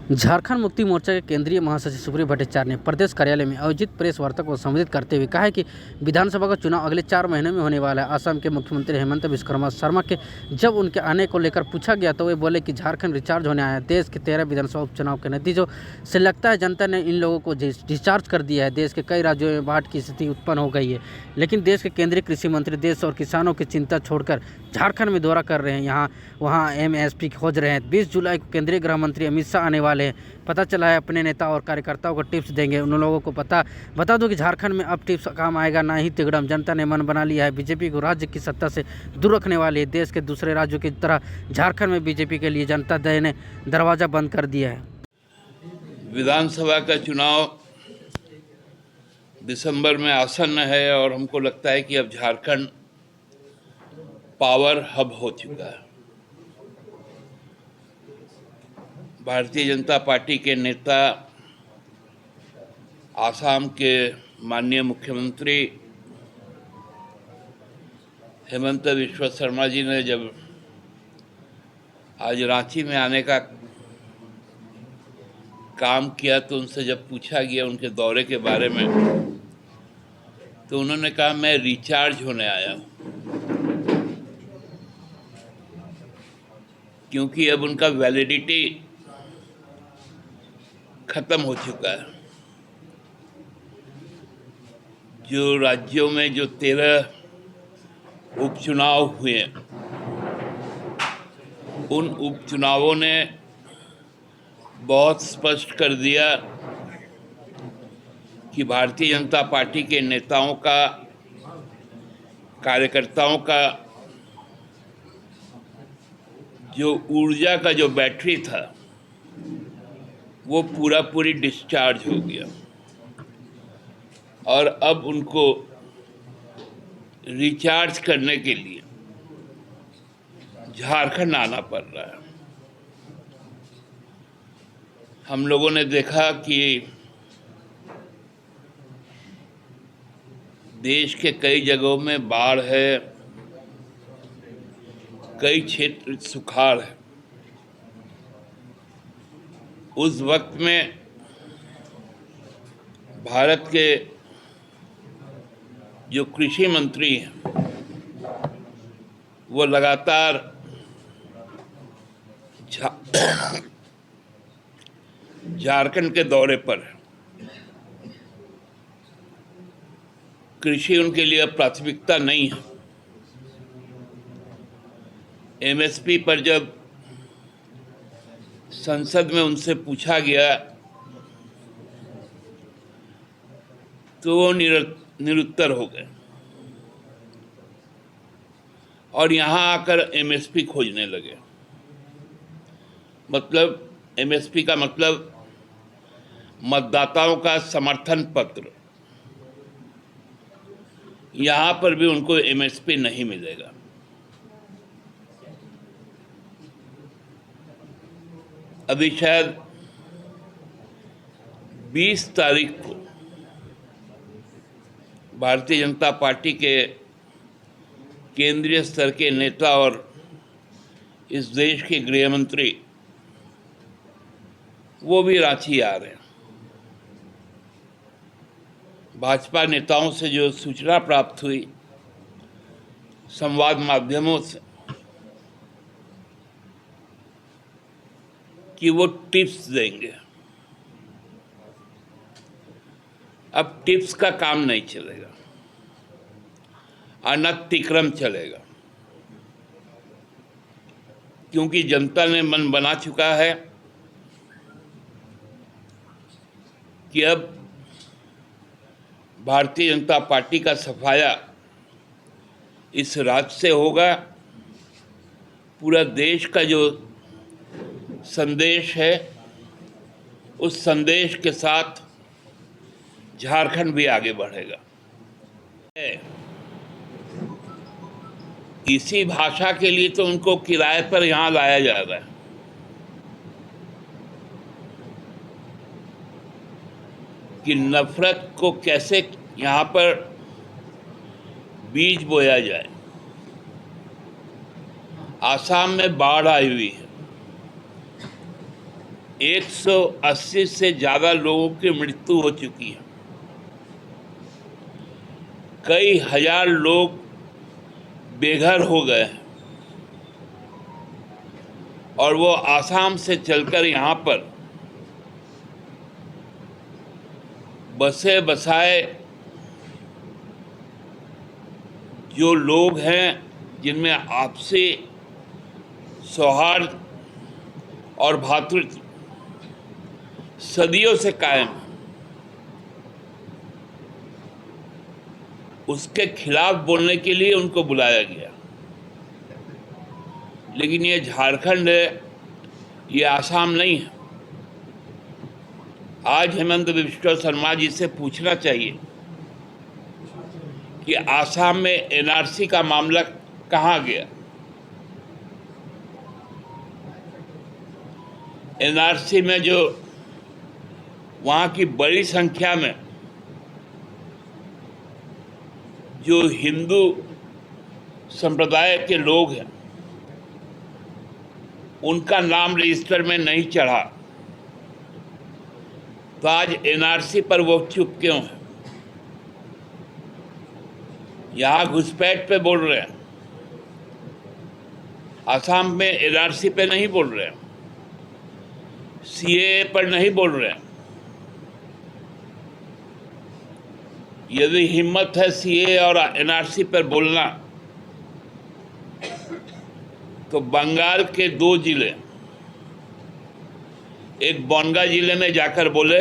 झारखंड मुक्ति मोर्चा के केंद्रीय महासचिव सुप्रियो भट्टाचार्य ने प्रदेश कार्यालय में आयोजित प्रेस वार्ता को संबोधित करते हुए कहा है कि विधानसभा का चुनाव अगले 4 महीनों में होने वाला है। असम के मुख्यमंत्री हेमंत विश्वकर्मा शर्मा के जब उनके आने को लेकर पूछा गया तो वे बोले कि झारखंड रिचार्ज होने आया है। देश के 13 विधानसभा उपचुनाव के नतीजों से लगता है जनता ने इन लोगों को डिस्चार्ज कर दिया है। देश के कई राज्यों में बाढ़ की स्थिति उत्पन्न हो गई है, लेकिन देश के केंद्रीय कृषि मंत्री देश और किसानों की चिंता छोड़कर झारखंड में दौरा कर रहे हैं, यहाँ वहाँ MSP खोज रहे हैं। 20 जुलाई को केंद्रीय गृह मंत्री अमित शाह आने वाले हैं। पता चला है अपने नेता और कार्यकर्ताओं को टिप्स देंगे। उन लोगों को बता दो कि झारखंड में अब टिप्स काम आएगा, ना ही तिगड़म। जनता ने मन बना लिया है, बीजेपी को राज्य की सत्ता से दूर रखने वाली है। देश के दूसरे राज्यों की तरह झारखंड में बीजेपी के लिए जनता दल ने दरवाजा बंद कर दिया है। विधानसभा का चुनाव दिसंबर में आसन्न है और हमको लगता है कि अब झारखंड पावर हब हो चुका है। भारतीय जनता पार्टी के नेता, आसाम के माननीय मुख्यमंत्री हेमंत विश्व शर्मा जी ने जब आज रांची में आने का काम किया तो उनसे जब पूछा गया उनके दौरे के बारे में तो उन्होंने कहा मैं रिचार्ज होने आया हूँ, क्योंकि अब उनका वैलिडिटी खत्म हो चुका है। जो राज्यों में जो 13 उपचुनाव हुए, उन उपचुनावों ने बहुत स्पष्ट कर दिया कि भारतीय जनता पार्टी के नेताओं का, कार्यकर्ताओं का जो ऊर्जा का जो बैटरी था वो पूरी डिस्चार्ज हो गया और अब उनको रिचार्ज करने के लिए झारखंड आना पड़ रहा है। हम लोगों ने देखा कि देश के कई जगहों में बाढ़ है, कई क्षेत्र सुखाड़ है। उस वक्त में भारत के जो कृषि मंत्री हैं वो लगातार झारखंड के दौरे पर है। कृषि उनके लिए प्राथमिकता नहीं है। MSP पर जब संसद में उनसे पूछा गया तो वो निरुत्तर हो गए और यहाँ आकर MSP खोजने लगे। मतलब MSP का मतलब मतदाताओं का समर्थन पत्र। यहाँ पर भी उनको MSP नहीं मिलेगा। अभी शायद 20 तारीख को भारतीय जनता पार्टी के केंद्रीय स्तर के नेता और इस देश के गृह मंत्री वो भी रांची आ रहे हैं। भाजपा नेताओं से जो सूचना प्राप्त हुई संवाद माध्यमों से कि वो टिप्स देंगे, अब टिप्स का काम नहीं चलेगा, अनतिक्रम चलेगा, क्योंकि जनता ने मन बना चुका है कि अब भारतीय जनता पार्टी का सफाया इस राज्य से होगा। पूरा देश का जो संदेश है उस संदेश के साथ झारखंड भी आगे बढ़ेगा। इसी भाषा के लिए तो उनको किराए पर यहाँ लाया जा रहा है। कि नफरत को कैसे यहाँ पर बीज बोया जाए। आसाम में बाढ़ आई हुई है, 180 से ज़्यादा लोगों की मृत्यु हो चुकी है। कई हजार लोग बेघर हो गए हैं और वो आसाम से चलकर यहाँ पर बसे बसाए जो लोग हैं, जिनमें आपसी सौहार्द और भ्रातृत्व सदियों से कायम है, उसके खिलाफ बोलने के लिए उनको बुलाया गया। लेकिन ये झारखंड है, ये आसाम नहीं है। आज हेमंत बिस्वा शर्मा जी से पूछना चाहिए कि आसाम में एनआरसी का मामला कहाँ गया। एनआरसी में जो वहाँ की बड़ी संख्या में जो हिंदू संप्रदाय के लोग हैं, उनका नाम रजिस्टर में नहीं चढ़ा, तो आज एनआरसी पर वो चुप क्यों है? यहाँ घुसपैठ पे बोल रहे हैं, आसाम में एनआरसी पे नहीं बोल रहे हैं, सीएए पर नहीं बोल रहे हैं। यदि हिम्मत है सीएए और एनआरसी पर बोलना, तो बंगाल के 2 जिले, एक बोनगा जिले में जाकर बोले,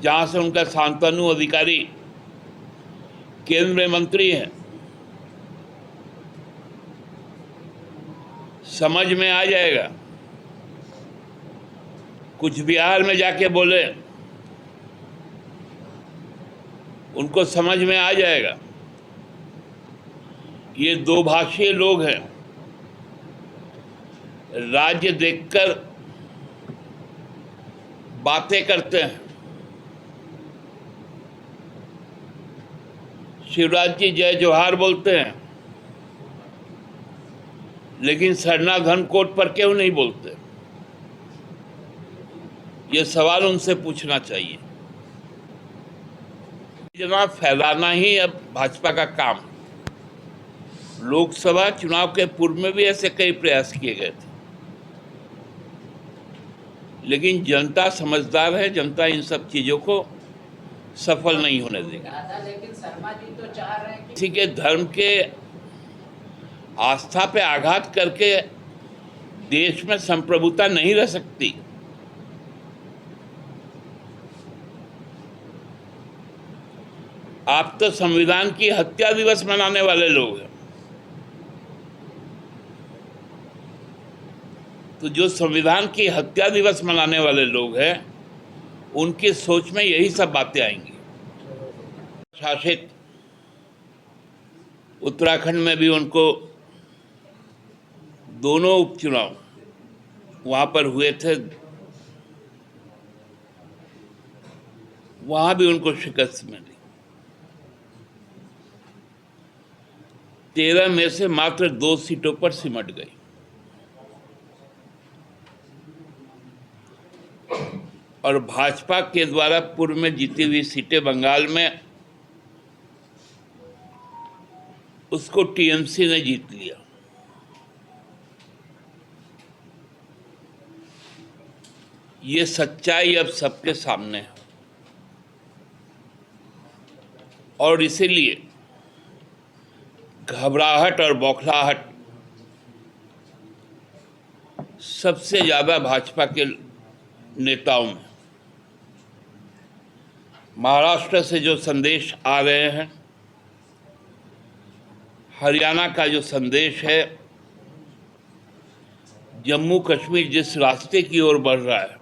जहां से उनका शांतनु अधिकारी केंद्रीय मंत्री हैं, समझ में आ जाएगा। कुछ बिहार में जाके बोले, उनको समझ में आ जाएगा। ये 2 भाषीय लोग हैं, राज्य देखकर बातें करते हैं। शिवराज जी जय जोहार बोलते हैं, लेकिन सरना धन कोट पर क्यों नहीं बोलते? ये सवाल उनसे पूछना चाहिए। जनाब, फैलाना ही अब भाजपा का काम। लोकसभा चुनाव के पूर्व में भी ऐसे कई प्रयास किए गए थे, लेकिन जनता समझदार है, जनता इन सब चीजों को सफल नहीं होने देगी। लेकिन शर्मा जी तो चाह रहे हैं कि किसी के धर्म के आस्था पे आघात करके देश में संप्रभुता नहीं रह सकती। आप तो संविधान की हत्या दिवस मनाने वाले लोग हैं। तो जो संविधान की हत्या दिवस मनाने वाले लोग हैं, उनकी सोच में यही सब बातें आएंगी। शासित उत्तराखंड में भी उनको दोनों उपचुनाव वहां पर हुए थे, वहां भी उनको शिकस्त मिली। 13 में से मात्र 2 सीटों पर सिमट गई। और भाजपा के द्वारा पूर्व में जीती हुई सीटें बंगाल में, उसको टीएमसी ने जीत लिया। ये सच्चाई अब सबके सामने है, और इसीलिए घबराहट और बौखलाहट सबसे ज्यादा भाजपा के नेताओं में। महाराष्ट्र से जो संदेश आ रहे हैं, हरियाणा का जो संदेश है, जम्मू कश्मीर जिस रास्ते की ओर बढ़ रहा है,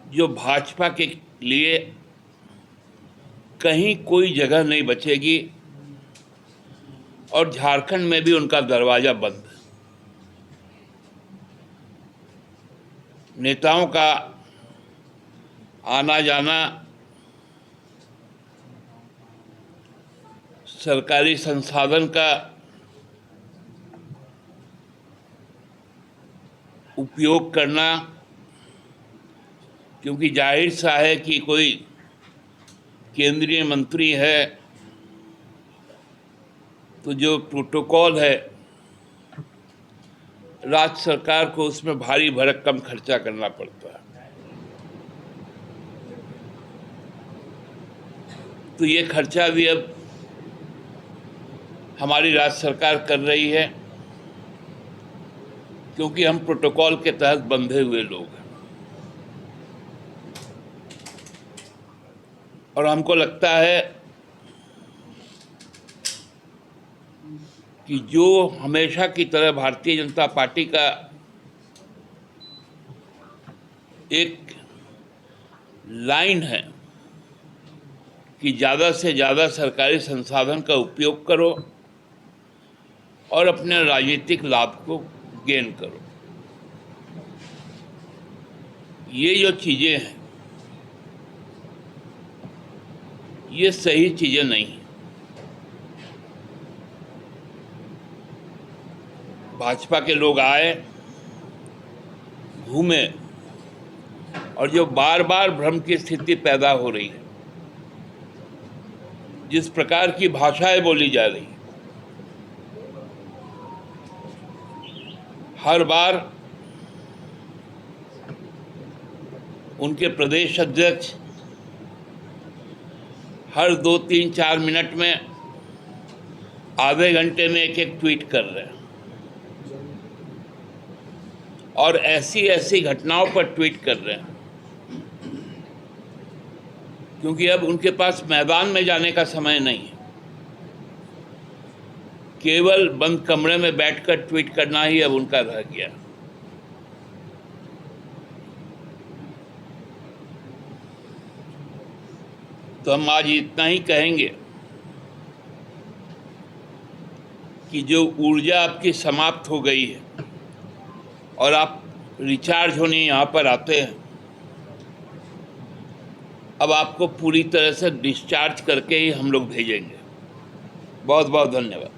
जो भाजपा के लिए कहीं कोई जगह नहीं बचेगी, और झारखंड में भी उनका दरवाजा बंद है। नेताओं का आना जाना सरकारी संसाधन का उपयोग करना, क्योंकि जाहिर सा है कि कोई केंद्रीय मंत्री है तो जो प्रोटोकॉल है राज्य सरकार को उसमें भारी भरकम खर्चा करना पड़ता है। तो ये खर्चा भी अब हमारी राज्य सरकार कर रही है, क्योंकि हम प्रोटोकॉल के तहत बंधे हुए लोग हैं। और हमको लगता है कि जो हमेशा की तरह भारतीय जनता पार्टी का एक लाइन है कि ज़्यादा से ज़्यादा सरकारी संसाधन का उपयोग करो और अपने राजनीतिक लाभ को गेन करो। ये जो चीज़ें हैं ये सही चीज़ें नहीं हैं। भाजपा के लोग आए, घूमे, और जो बार बार भ्रम की स्थिति पैदा हो रही है, जिस प्रकार की भाषाएं बोली जा रही, हर बार उनके प्रदेश अध्यक्ष हर 2-3-4 मिनट में आधे घंटे में एक ट्वीट कर रहे हैं, और ऐसी ऐसी घटनाओं पर ट्वीट कर रहे हैं, क्योंकि अब उनके पास मैदान में जाने का समय नहीं है। केवल बंद कमरे में बैठकर ट्वीट करना ही अब उनका रह गया। तो हम आज इतना ही कहेंगे कि जो ऊर्जा आपकी समाप्त हो गई है और आप रिचार्ज होने यहाँ पर आते हैं, अब आपको पूरी तरह से डिस्चार्ज करके ही हम लोग भेजेंगे। बहुत बहुत धन्यवाद।